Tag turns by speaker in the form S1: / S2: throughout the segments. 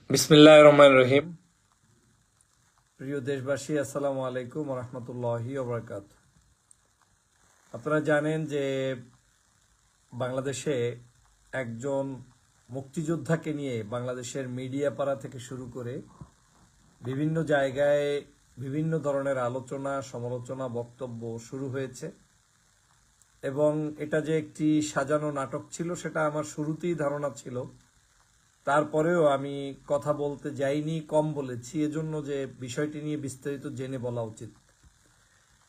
S1: বিসমিল্লাহির রহমানির রহিম।
S2: প্রিয় দেশবাসী, আসসালামু আলাইকুম ওয়া রাহমাতুল্লাহি ওয়া বারাকাতুহু। আপনারা জানেন যে বাংলাদেশে একজন মুক্তিযোদ্ধাকে নিয়ে বাংলাদেশের মিডিয়া পাড়া থেকে শুরু করে বিভিন্ন জায়গায় বিভিন্ন ধরনের আলোচনা, সমালোচনা, বক্তব্য শুরু হয়েছে এবং এটা যে একটি সাজানো নাটক ছিল সেটা আমার শুরুতেই ধারণা ছিল। তারপরেও আমি কথা বলতে যাইনি, কম বলেছি, এজন্য যে বিষয়টি নিয়ে বিস্তারিত জেনে বলা উচিত।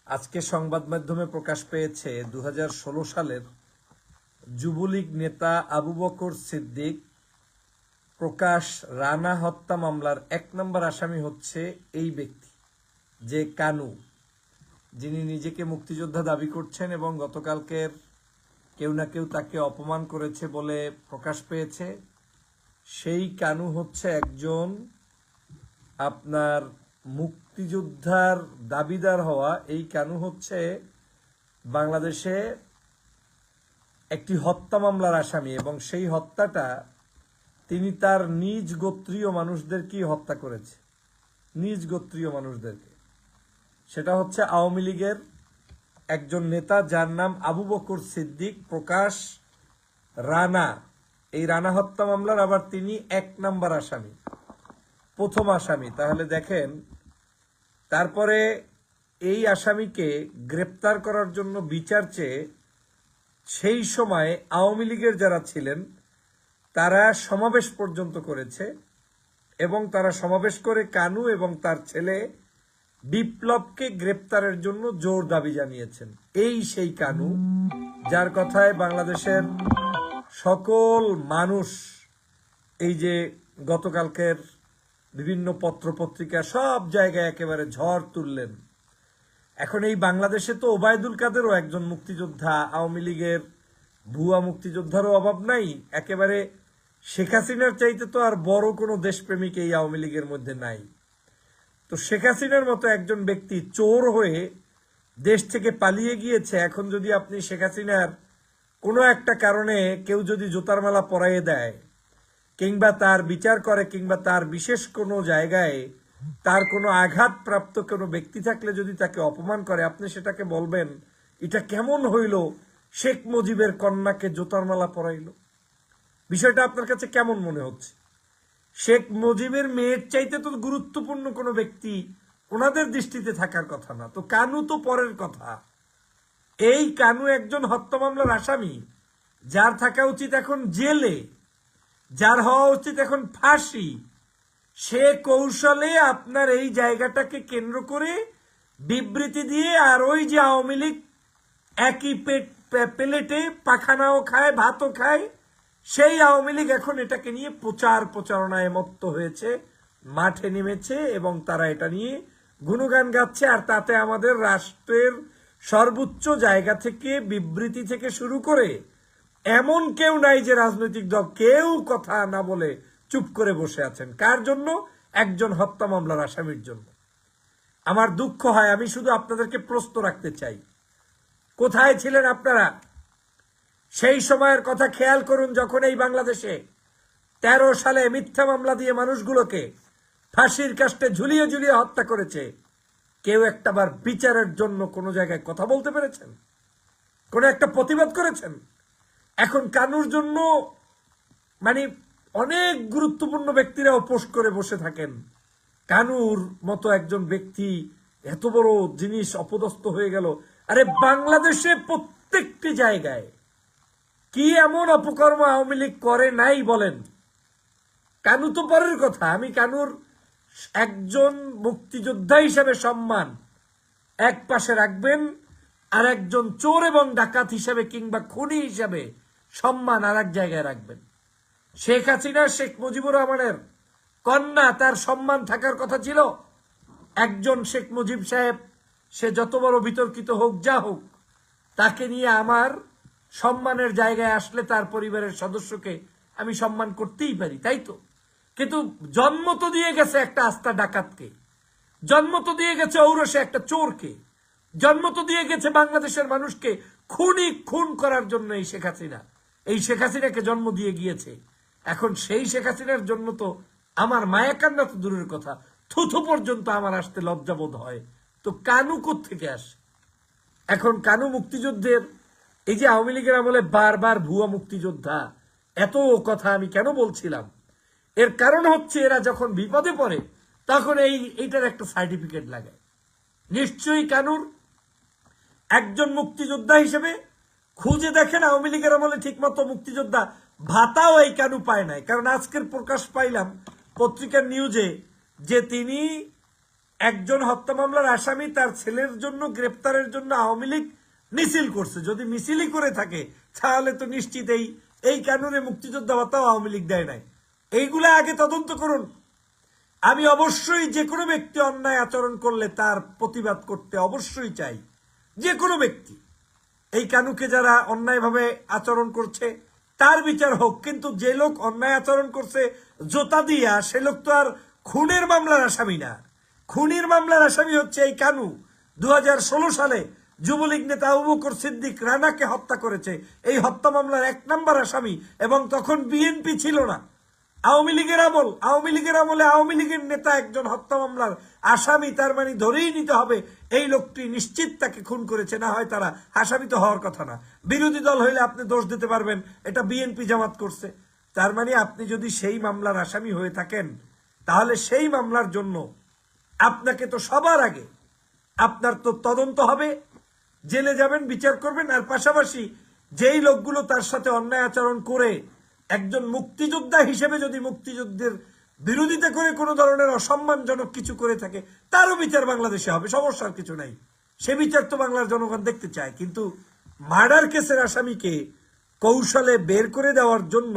S2: আজকে সংবাদ মাধ্যমে প্রকাশ পেয়েছে 2016 সালের যুবলীগ নেতা আবু বকর সিদ্দিক প্রকাশ রানা হত্যা মামলার 1 নম্বর আসামি হচ্ছে এই ব্যক্তি, যে কানু, যিনি নিজেকে মুক্তিযোদ্ধা দাবি করছেন এবং গতকালকের কেউ না কেউ তাকে অপমান করেছে বলে প্রকাশ পেয়েছে। সেই কানু হচ্ছে একজন আপনার মুক্তিযোদ্ধার দাবিদার হওয়া। এই কানু হচ্ছে বাংলাদেশে একটি হত্যা মামলার আসামি এবং সেই হত্যাটা তিনি তার নিজ গোত্রীয় মানুষদেরকেই হত্যা করেছে, নিজ গোত্রীয় মানুষদেরকে। সেটা হচ্ছে আওয়ামী লীগের একজন নেতা যার নাম আবু বকর সিদ্দিক প্রকাশ রানা। এই রানা হত্যা মামলার আবার তিনি 1 নম্বর আসামি, প্রথম আসামি। তাহলে দেখেন, তারপরে এই আসামিকে গ্রেপ্তার করার জন্য বিচার চেয়ে সেই সময় আওয়ামী লীগের যারা ছিলেন তারা সমাবেশ পর্যন্ত করেছে এবং তারা সমাবেশ করে কানু এবং তার ছেলে বিপ্লবকে গ্রেপ্তারের জন্য জোর দাবি জানিয়েছেন। এই সেই কানু যার কথায় বাংলাদেশের সকল মানুষ এই যে গতকালকের বিভিন্ন পত্রপত্রিকা সব জায়গায় একেবারে ঝড় তুললেন। এখন এই বাংলাদেশে তো ওবায়দুল কাদেরও একজন মুক্তিযোদ্ধা, আওয়ামী লীগের ভুয়া মুক্তিযোদ্ধারও অভাব নাই। একেবারে শেখ হাসিনার চাইতে তো আর বড় কোনো দেশপ্রেমিক এই আওয়ামী লীগের মধ্যে নাই। তো শেখ হাসিনার মতো একজন ব্যক্তি চোর হয়ে দেশ থেকে পালিয়ে গিয়েছে। এখন যদি আপনি শেখ হাসিনার কোনো একটা কারণে কেউ যদি জুতার মালা পরাইয়ে দেয় কিংবা তার বিচার করে কিংবা তার বিশেষ কোনো জায়গায় তার কোনো আঘাতপ্রাপ্ত কোনো ব্যক্তি থাকলে যদি তাকে অপমান করে, আপনি সেটাকে বলবেন এটা কেমন হইল, শেখ মুজিবের কন্যাকে জুতার মালা পরাইলো। বিষয়টা আপনার কাছে কেমন মনে হচ্ছে? শেখ মুজিবের মেয়ের চাইতে তো গুরুত্বপূর্ণ কোনো ব্যক্তি ওনাদের দৃষ্টিতে থাকার কথা না। তো কানু তো পরের কথা। এই কানু একজন হত্যা মামলার আসামি, যার থাকা উচিত এখন জেলে, যার হওয়া উচিত এখন ফাঁসি। সে কৌশলে আপনার এই জায়গাটাকে কেন্দ্র করে বিবৃতি দিয়ে, আর ওই যে আওয়ামী লীগ একই প্লেটে পাখানাও খায় ভাতও খায়, সেই আওয়ামী লীগ এখন এটাকে নিয়ে প্রচারণায় মত্ত হয়েছে, মাঠে নেমেছে এবং তারা এটা নিয়ে গুণগান গাচ্ছে। আর তাতে আমাদের রাষ্ট্রের সর্বোচ্চ জায়গা থেকে বিবৃতি থেকে শুরু করে এমন কেউ নাই যে রাজনৈতিক দল কেউ কথা না বলে চুপ করে বসে আছেন। কার জন্য? একজন হত্যা মামলার আসামির জন্য। আমার দুঃখ হয়, আমি শুধু আপনাদেরকে প্রশ্ন রাখতে চাই, কোথায় ছিলেন আপনারা? সেই সময়ের কথা খেয়াল করুন, যখন এই বাংলাদেশে 13 সালে মিথ্যা মামলা দিয়ে মানুষগুলোকে ফাঁসির কাস্টে ঝুলিয়ে ঝুলিয়ে হত্যা করেছে। কেউ একটাবার বিচারের জন্য কোনো জায়গায় কথা বলতে পেরেছেন? কোনো একটা প্রতিবাদ করেছেন? এখন কানুর জন্য মানে অনেক গুরুত্বপূর্ণ ব্যক্তিরা উপোস করে বসে থাকেন। কানুর মতো একজন ব্যক্তি এত বড় জিনিস অপদস্থ হয়ে গেল। আরে বাংলাদেশে প্রত্যেকটি জায়গায় কি এমন অপকর্ম আওয়ামী লীগ করে নাই বলেন? কানু তো পরের কথা। আমি কানুর একজন মুক্তিযোদ্ধা হিসেবে সম্মান এক পাশে রাখবেন, আর একজন চোর এবং ডাকাত হিসেবে কিংবা খুনি হিসেবে সম্মান আর এক জায়গায় রাখবেন। শেখ হাসিনা, শেখ মুজিবুর রহমানের কন্যা, তার সম্মান থাকার কথা ছিল। একজন শেখ মুজিব সাহেব, সে যত বড় বিতর্কিত হোক, যা হোক, তাকে নিয়ে আমার সম্মানের জায়গায় আসলে তার পরিবারের সদস্যকে আমি সম্মান করতেই পারি, তাই তো? কিন্তু জন্ম তো দিয়ে গেছে একটা আস্থা ডাকাতকে, জন্ম তো দিয়ে গেছে ঔরসে একটা চোরকে, জন্ম তো দিয়ে গেছে বাংলাদেশের মানুষকে খুন করার জন্য এই শেখ হাসিনা। এই শেখ হাসিনাকে জন্ম দিয়ে গিয়েছে। এখন সেই শেখ হাসিনার জন্য তো আমার মায়া কান্না তো দূরের কথা, থুথু পর্যন্ত আমার আসতে লজ্জাবোধ হয়। তো কানু থেকে আসে? এখন কানু মুক্তিযুদ্ধের, এই যে আওয়ামী লীগের আমলে বারবার ভুয়া মুক্তিযোদ্ধা, এত কথা আমি কেন বলছিলাম? এর কারণ হচ্ছে এরা যখন বিপদে পড়ে তখন এইটার একটা সার্টিফিকেট লাগে। নিশ্চয়ই কানুর একজন মুক্তিযোদ্ধা হিসেবে খুঁজে দেখেন আওয়ামী লীগের আমলে ঠিকমতো মুক্তিযোদ্ধা ভাতাও এই কানু পায় নাই। কারণ আজকের প্রকাশ পাইলাম পত্রিকার নিউজে যে তিনি একজন হত্যা মামলার আসামি, তার ছেলের জন্য গ্রেপ্তারের জন্য আওয়ামী লীগ মিছিল করছে। যদি মিছিলই করে থাকে তাহলে তো নিশ্চিত এই কানুনে মুক্তিযোদ্ধা ভাতাও আওয়ামী লীগ দেয় নাই। এইগুলা আগে তদন্ত করুন। আমি অবশ্যই যে কোনো ব্যক্তি অন্যায় আচরণ করলে তার প্রতিবাদ করতে অবশ্যই চাই, যে কোনো ব্যক্তি। এই কানুকে যারা অন্যায়ভাবে আচরণ করছে তার বিচার হোক, কিন্তু যে লোক অন্যায় আচরণ করছে জোতা দিয়া, সে লোক তো আর খুনের মামলার আসামি না। খুনের মামলার আসামি হচ্ছে এই কানু। 2016 সালে যুবলীগ নেতা আবু বকর সিদ্দিক রানাকে হত্যা করেছে, এই হত্যা মামলার 1 নম্বর আসামি। এবং তখন বিএনপি ছিল না, আওয়ামী লীগের আমলে আওয়ামী লীগের নেতা একজন হত্যা মামলার আসামি। তার মানে ধরেই নিতে হবে এই লোকটি নিশ্চিত তাকে খুন করেছে, না হয় তারা আসামি তো হওয়ার কথা না। বিরোধী দল হইলে আপনি দোষ দিতে পারবেন এটা বিএনপি জামাত করছে। তার মানে আপনি যদি সেই মামলার আসামি হয়ে থাকেন তাহলে সেই মামলার জন্য আপনাকে তো সবার আগে আপনার তো তদন্ত হবে, জেলে যাবেন, বিচার করবেন। আর পাশাপাশি যেই লোকগুলো তার সাথে অন্যায় আচরণ করে একজন মুক্তিযোদ্ধা হিসেবে যদি মুক্তিযুদ্ধের বিরোধিতা করে কোনো ধরনের অসম্মানজনক কিছু করে থাকে তারও বিচার বাংলাদেশে হবে, সমস্যার কিছু নাই। সে বিচার তো বাংলার জনগণ দেখতে চায়। কিন্তু মার্ডার কেসের আসামিকে কৌশলে বের করে দেওয়ার জন্য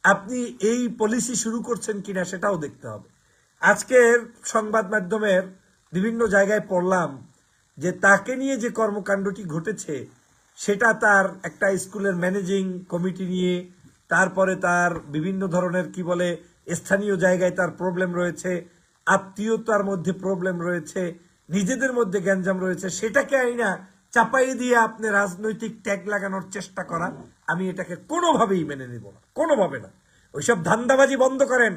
S2: আপনি এই পলিসি শুরু করছেন কিনা সেটাও দেখতে হবে। আজকের সংবাদ মাধ্যমের বিভিন্ন জায়গায় পড়লাম যে তাকে নিয়ে যে কর্মকাণ্ডটি ঘটেছে সেটা তার একটা স্কুলের ম্যানেজিং কমিটি নিয়ে, তারপরে তার বিভিন্ন ধরনের কি বলে স্থানীয় জায়গায় তার প্রবলেম রয়েছে, আত্মীয়তার মধ্যে প্রবলেম রয়েছে, নিজেদের মধ্যে গ্যাঞ্জাম রয়েছে, সেটাকে আইনা চাপাই দিয়ে আপনি রাজনৈতিক ট্যাগ লাগানোর চেষ্টা করা, আমি এটাকে কোনোভাবেই মেনে নিব না, কোনোভাবে না। ওইসব ধান্দাবাজি বন্ধ করেন।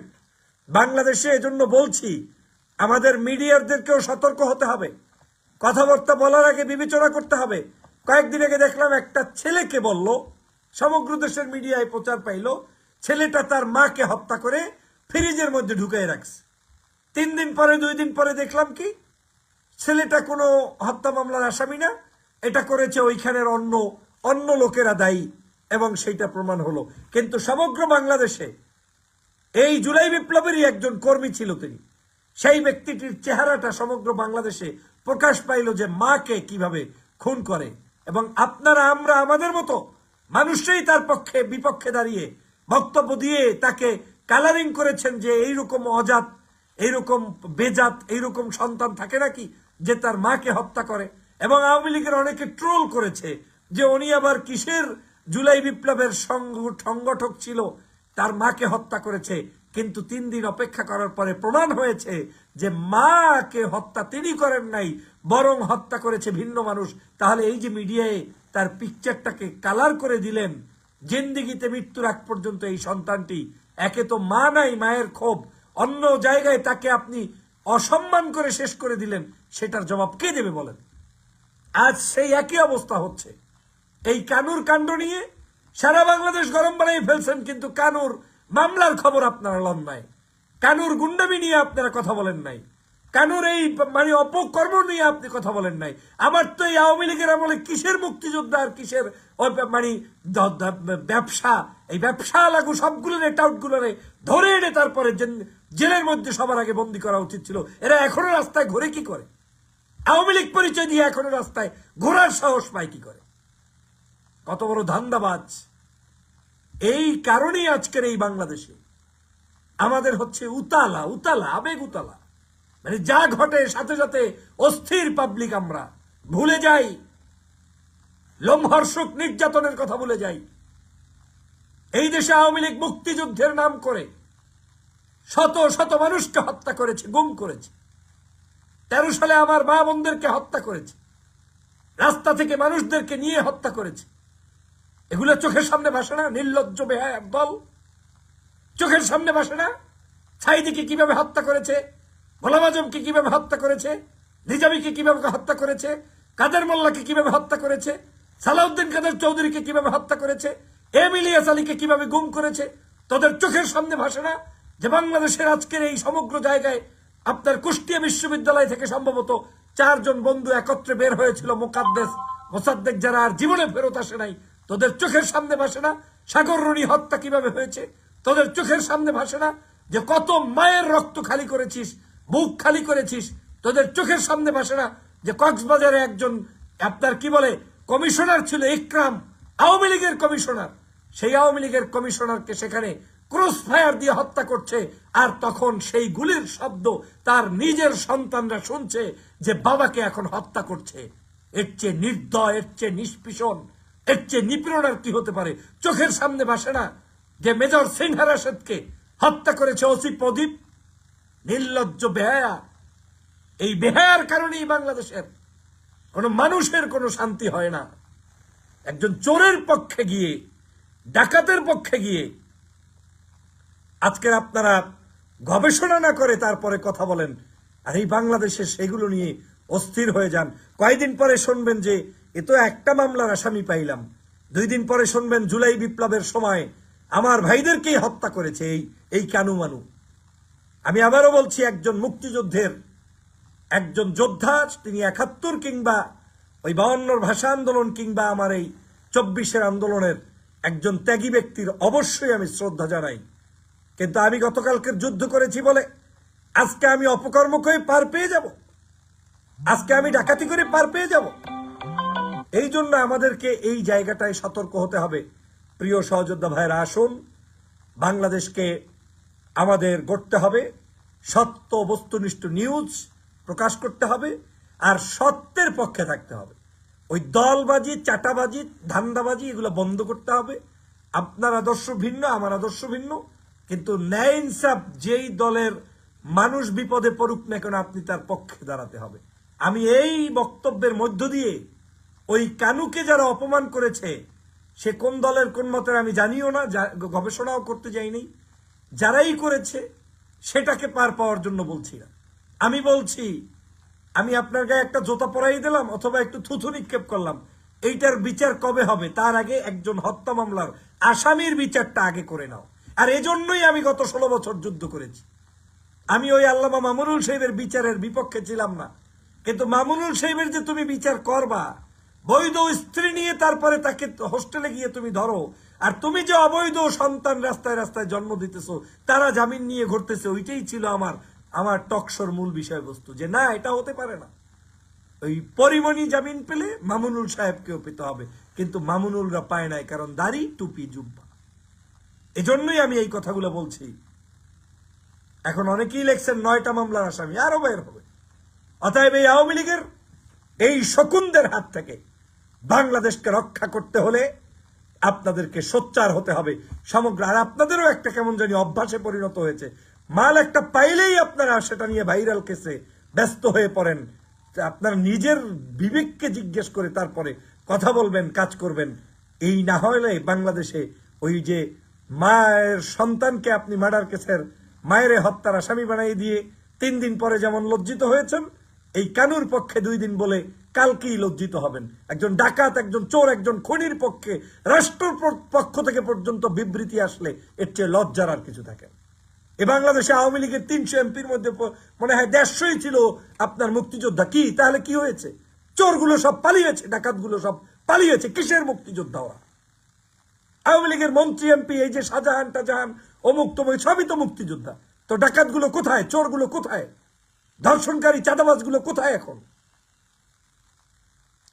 S2: বাংলাদেশে এজন্য বলছি আমাদের মিডিয়ারদেরকেও সতর্ক হতে হবে, কথাবার্তা বলার আগে বিবেচনা করতে হবে। কয়েকদিন আগে দেখলাম একটা ছেলেকে বলল, সমগ্র দেশের মিডিয়ায় প্রচার পাইল, ছেলেটা তার মাকে হত্যা করে ফ্রিজের মধ্যে ঢুকাই রাখছে। 3 দিন পরে 2 দিন পরে দেখলাম কি ছেলেটা কোনো হত্যা মামলার আসামি না, এটা করেছে ওইখানের অন্য লোকেরা দায়ী, এবং সেইটা প্রমাণ হলো। কিন্তু সমগ্র বাংলাদেশে এই জুলাই বিপ্লবেরই একজন কর্মী ছিল তিনি, সেই ব্যক্তিটির চেহারাটা সমগ্র বাংলাদেশে প্রকাশ পাইল যে মাকে কিভাবে খুন করে। এবং আপনারা আমরা আমাদের মতো মানুষই তার পক্ষে বিপক্ষে দাঁড়িয়ে বক্তব্য দিয়ে তাকে কালারিং করেছেন যে এইরকম অজাত, এইরকম বেজাত, এইরকম সন্তান থাকে নাকি যে তার মাকে হত্যা করে। এবং আওয়ামী লীগের অনেকে ট্রোল করেছে যে উনি আবার কিসের জুলাই বিপ্লবের সংগঠক ছিল, তার মাকে হত্যা করেছে। কিন্তু 3 দিন অপেক্ষা করার পরে প্রমাণ হয়েছে যে মাকে হত্যা তিনি করেন নাই, বরং হত্যা করেছে ভিন্ন মানুষ। তাহলে এই যে মিডিয়ায় তার পিকচারটাকে কালার করে দিলেন, জিন্দিগিতে মৃত্যুর আগ পর্যন্ত এই সন্তানটি, একে তো মা নাই, মায়ের ক্ষোভ, অন্য জায়গায় তাকে আপনি অসম্মান করে শেষ করে দিলেন, সেটার জবাব কে দেবে বলেন? আজ সেই একই অবস্থা হচ্ছে। এই কানুর কাণ্ড নিয়ে সারা বাংলাদেশ গরম বানাই ফেলছেন, কিন্তু কানুর মামলার খবর আপনারা লন নাই, কানুর গুন্ডামি নিয়ে আপনারা কথা বলেন নাই, কানুর এই মানে অপকর্ম নিয়ে আপনি কথা বলেন নাই। আবার তো এই আওয়ামী লীগের আমলে কিসের মুক্তিযোদ্ধা আর কিসের মানে ব্যবসা, এই ব্যবসা লাগু সবগুলোর টাউটগুলোরে ধরে এনে তারপরে জেলের মধ্যে সবার আগে বন্দি করা উচিত ছিল। এরা এখনো রাস্তায় ঘুরে কি করে? আওয়ামী লীগ পরিচয় দিয়ে এখনো রাস্তায় ঘোরার সাহস পায় কি করে? কত বড় ধান্দাবাজ! এই কারণেই আজকের এই বাংলাদেশে আমাদের হচ্ছে উতালা আবেগ উতালা, মানে যা ঘটে সাথে সাথে অস্থির পাবলিক। আমরা ভুলে যাই লোমহর্ষক নির্যাতনের কথা, ভুলে যাই এই দেশে আওয়ামী লীগ মুক্তিযুদ্ধের নাম করে শত শত মানুষকে হত্যা করেছে, গুম করেছে। 13 সালে আমার মা বোনদেরকে হত্যা করেছে, রাস্তা থেকে মানুষদেরকে নিয়ে হত্যা করেছে। এগুলো চোখের সামনে ভাসে না? নির্লজ্জ বেহায়ার দল, চোখের সামনে ভাসে না? সাইদিকে কিভাবে হত্যা করেছে, গোলাম আজমকে কিভাবে হত্যা করেছে, নিজামীকে কিভাবে হত্যা করেছে, কাদের মোল্লাকে কিভাবে হত্যা করেছে, সালাউদ্দিন কাদের চৌধুরীকে কিভাবে হত্যা করেছে, এম ইলিয়াস আলীকে কিভাবে গুম করেছে। তোদের চোখের সামনে ভাসে না যে বাংলাদেশের আজকের এই সমগ্র জায়গায় আপনার কুষ্টিয়া বিশ্ববিদ্যালয় থেকে সম্ভবত 4 জন বন্ধু একত্রে বের হয়েছিল, মোসাদ্দেক যারা আর জীবনে ফেরত আসে নাই। তোদের চোখের সামনে ভাসে না সাগর রুনি হত্যা কিভাবে হয়েছে? তোদের চোখের সামনে ভাসে না যে কত মায়ের রক্ত খালি করেছিস, বুক খালি করেছিস? তোদের চোখের সামনে ভাসে না যে কক্সবাজারে একজন আপনার কি বলে কমিশনার ছিল ইকরাম, আওয়ামী লীগের কমিশনার, সেই আওয়ামী লীগের কমিশনারকে সেখানে ক্রস ফায়ার দিয়ে হত্যা করছে, আর তখন সেই গুলির শব্দ তার নিজের সন্তানরা শুনছে যে বাবাকে এখন হত্যা করছে। এর চেয়ে নির্দয়, এর চেয়ে নিষ্পিষণ, এর চেয়ে নিপীড়ন আর কি হতে পারে? চোখের সামনে ভাসে না যে মেজর সিনহা রাশেদকে হত্যা করেছে ওসি প্রদীপ? নির্লজ্জ বেহায়া। এই বেহায়ার কারণেই বাংলাদেশের কোন মানুষের কোনো শান্তি হয় না। একজন চোরের পক্ষে গিয়ে, ডাকাতের পক্ষে গিয়ে আজকের আপনারা গবেষণা না করে তারপরে কথা বলেন, আর এই বাংলাদেশে সেগুলো নিয়ে অস্থির হয়ে যান। কয়েকদিন পরে শুনবেন যে এ তো একটা মামলার আসামি পাইলাম, 2 দিন পরে শুনবেন জুলাই বিপ্লবের সময় আমার ভাইদেরকেই হত্যা করেছে এই কানু মানু। আমি আবারও বলছি, একজন মুক্তিযুদ্ধের একজন যোদ্ধা, তিনি 71 কিংবা ওই 52 ভাষা আন্দোলন কিংবা আমার এই 24-এর আন্দোলনের একজন ত্যাগী ব্যক্তির অবশ্যই আমি শ্রদ্ধা জানাই। কিন্তু আমি গতকালকের যুদ্ধ করেছি বলে আজকে আমি অপকর্ম করে পার পেয়ে যাব, আজকে আমি ডাকাতি করে পার পেয়ে যাব? এই জন্য আমাদেরকে এই জায়গাটায় সতর্ক হতে হবে। প্রিয় সহযোদ্ধা ভাইরা, আসুন, বাংলাদেশকে আমাদের গড়তে হবে, সত্য বস্তুনিষ্ঠ নিউজ প্রকাশ করতে হবে, আর সত্যের পক্ষে থাকতে হবে। ওই দলবাজি, চাটাবাজি, ধান্দাবাজি এগুলো বন্ধ করতে হবে। আপনার আদর্শ ভিন্ন, আমার আদর্শ ভিন্ন, কিন্তু ন্যায় ইনসাফ যেই দলের মানুষ বিপদে পড়ুক না কেন আপনি তার পক্ষে দাঁড়াতে হবে। আমি এই বক্তব্যের মধ্য দিয়ে ওই কানুকে যারা অপমান করেছে, সে কোন দলের কোন মতের আমি জানিও না, গবেষণাও করতে যাইনি। যারাই করেছে সেটাকে পার পাওয়ার জন্য বলছি না। আমি বলছি, আমি আপনার গায়ে একটা জোতা পরাই দিলাম অথবা একটু থুথু নিক্ষেপ করলাম, এইটার বিচার কবে হবে? তার আগে একজন হত্যা মামলার আসামির বিচারটা আগে করে নাও। আর এজন্যই আমি গত 16 বছর যুদ্ধ করেছি। আমি ওই আল্লামা মামুনুল সাহেবের বিচারের বিপক্ষে ছিলাম না, কিন্তু মামুনুল সাহেবের যে তুমি বিচার করবা, বৈধ স্ত্রী নিয়ে তারপরে তাকে হোস্টেলে গিয়ে তুমি ধরো, আর তুমি যে অবৈধ সন্তান রাস্তায় রাস্তায় জন্ম দিতেছো, তারা জামিন নিয়ে ঘুরতেছে, ওইটাই ছিল আমার টকশোর মূল বিষয়বস্তু, যে না, এটা হতে পারে না। ওই পরিমণি জামিন পেলে মামুনুল সাহেবকেও পেতে হবে, কিন্তু মামুনুলরা পায় নাই, কারণ দাড়ি, টুপি, জুব্বা। এজন্যই আমি এই কথাগুলো বলছি। এখন অনেকেই লেখছেন 9টা মামলার আসামি, আরো বের হবে। অতএব এই আওয়ামী লীগের এই শকুনদের হাত থেকে বাংলাদেশকে রক্ষা করতে হলে আপনাদেরকে সোচ্চার হতে হবে সমগ্র। আর আপনাদেরও একটা কেমন জানি অভ্যাসে পরিণত হয়েছে, মাল একটা পাইলেই আপনারা সেটা নিয়ে ভাইরাল কেসে ব্যস্ত হয়ে পড়েন। আপনার নিজের বিবেককে জিজ্ঞেস করে তারপরে কথা বলবেন, কাজ করবেন। এই না হলে বাংলাদেশে ওই যে মায়ের সন্তানকে আপনি মার্ডার কেসের মায়ের হত্যার আসামি বানাই দিয়ে 3 দিন পরে যেমন লজ্জিত হয়েছেন, এই কানুর পক্ষে 2 দিন বলে কালকেই লজ্জিত হবেন। একজন ডাকাত, একজন চোর, একজন খুনির পক্ষে রাষ্ট্রের পক্ষ থেকে পর্যন্ত বিবৃতি আসলে এর চেয়ে লজ্জার আর কিছু থাকে। এ বাংলাদেশে আওয়ামী লীগের 300 এমপির মধ্যে মনে হয় 150ই ছিল আপনার মুক্তিযোদ্ধা। কি তাহলে কি হয়েছে? চোরগুলো সব পালিয়েছে, ডাকাতগুলো সব পালিয়েছে, কিসের মুক্তিযোদ্ধা ওরা? আওয়ামী লীগের মন্ত্রী এমপি, এই যে শাহজাহান টাজাহান অমুক তমুক, সবই তো মুক্তিযোদ্ধা। তো ডাকাতগুলো কোথায়? চোরগুলো কোথায়? ধর্ষণকারী চাঁদাবাজগুলো কোথায় এখন?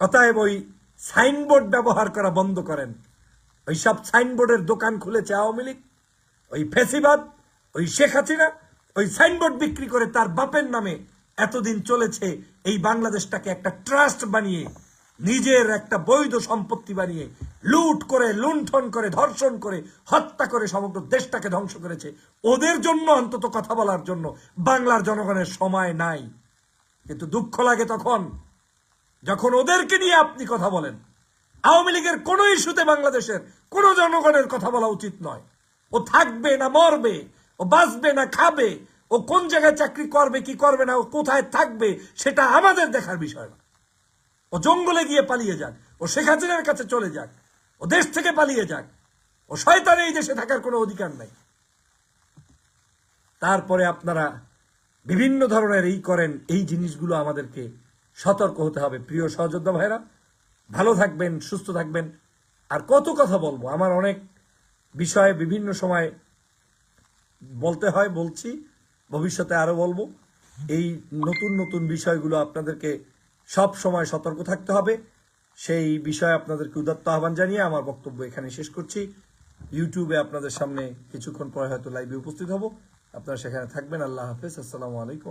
S2: অতএব ওই সাইনবোর্ড ব্যবহার করা বন্ধ করেন। ওই সব সাইনবোর্ডের দোকান খুলেছে আওয়ামী লীগ, ওই ফেসিবাদ, ওই শেখ হাসিনা, ওই সাইনবোর্ড বিক্রি করে তার বাপের নামে এতদিন চলেছে এই বাংলাদেশটাকে একটা ট্রাস্ট বানিয়ে, নিজের একটা বৈধ সম্পত্তি বানিয়ে লুট করে, লুণ্ঠন করে, ধর্ষণ করে, হত্যা করে সমগ্র দেশটাকে ধ্বংস করেছে। ওদের জন্য অন্তত কথা বলার জন্য বাংলার জনগণের সময় নাই। কিন্তু দুঃখ লাগে তখন যখন ওদেরকে নিয়ে আপনি কথা বলেন। আওয়ামী লীগের কোন ইস্যুতে বাংলাদেশের কোন জনগণের কথা বলা উচিত নয়। ও থাকবে না মরবে, ও বাঁচবে না খাবে, ও কোন জায়গায় চাকরি করবে কি করবে না, ও কোথায় থাকবে সেটা আমাদের দেখার বিষয় না। ও জঙ্গলে গিয়ে পালিয়ে যাক, ও শেখ হাসিনার কাছে চলে যাক, ও দেশ থেকে পালিয়ে যাক, ও শয়তান এই দেশে থাকার কোনো অধিকার নাই। তারপরে আপনারা বিভিন্ন ধরনের এই করেন, এই জিনিসগুলো আমাদেরকে সতর্ক হতে হবে। প্রিয় সহযোদ্ধা ভাইরা, ভালো থাকবেন, সুস্থ থাকবেন। আর কত কথা বলবো, আমার অনেক বিষয়ে বিভিন্ন সময় বলতে হয়, বলছি, ভবিষ্যতে আরো বলবো। এই নতুন নতুন বিষয়গুলো আপনাদেরকে সব সময় সতর্ক থাকতে হবে, সেই বিষয়ে আপনাদেরকে উদাত্ত আহ্বান জানিয়ে আমার বক্তব্য এখানে শেষ করছি। ইউটিউবে আপনাদের সামনে কিছুক্ষণ পরে হয়তো লাইভে উপস্থিত হব, আপনারা সেখানে থাকবেন। আল্লাহ হাফেজ, আসসালামু আলাইকুম।